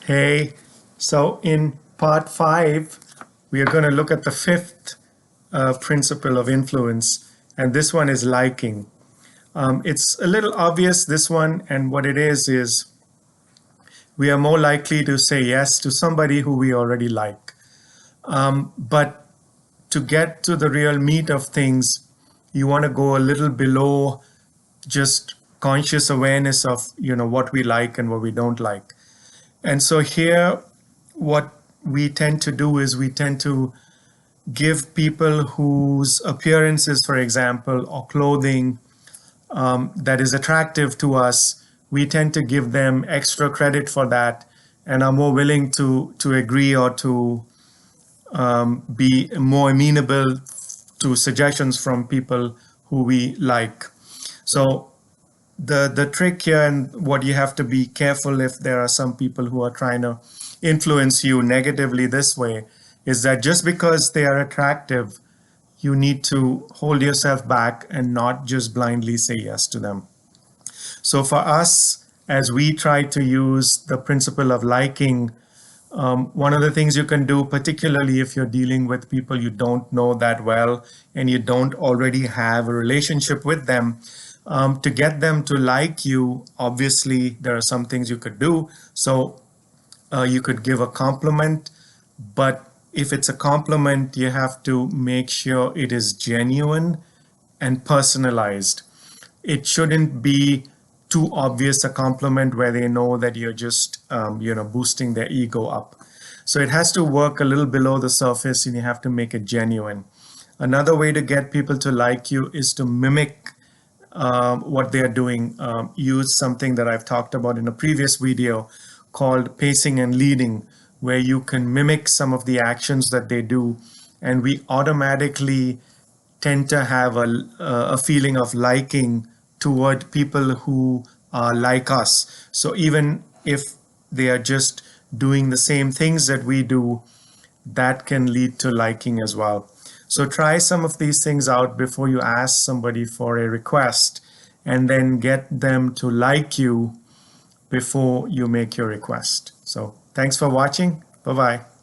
Hey, so in part 5, we are going to look at the fifth principle of influence, and this one is liking. It's a little obvious, this one, and what it is we are more likely to say yes to somebody who we already like. But to get to the real meat of things, you want to go a little below just conscious awareness of what we like and what we don't like. And so here, what we tend to do is we tend to give people whose appearances, for example, or clothing that is attractive to us, we tend to give them extra credit for that and are more willing to agree or to be more amenable to suggestions from people who we like. So the trick here, and what you have to be careful if there are some people who are trying to influence you negatively this way, is that just because they are attractive, you need to hold yourself back and not just blindly say yes to them. So for us, as we try to use the principle of liking, one of the things you can do, particularly if you're dealing with people you don't know that well and you don't already have a relationship with them, to get them to like you, obviously, there are some things you could do. So you could give a compliment, but if it's a compliment, you have to make sure it is genuine and personalized. It shouldn't be too obvious a compliment where they know that you're just, boosting their ego up. So it has to work a little below the surface, and you have to make it genuine. Another way to get people to like you is to mimic what they're doing. Use something that I've talked about in a previous video called pacing and leading, where you can mimic some of the actions that they do, and we automatically tend to have a feeling of liking toward people who are like us. So even if they are just doing the same things that we do, that can lead to liking as well. So try some of these things out before you ask somebody for a request, and then get them to like you before you make your request. So thanks for watching. Bye-bye.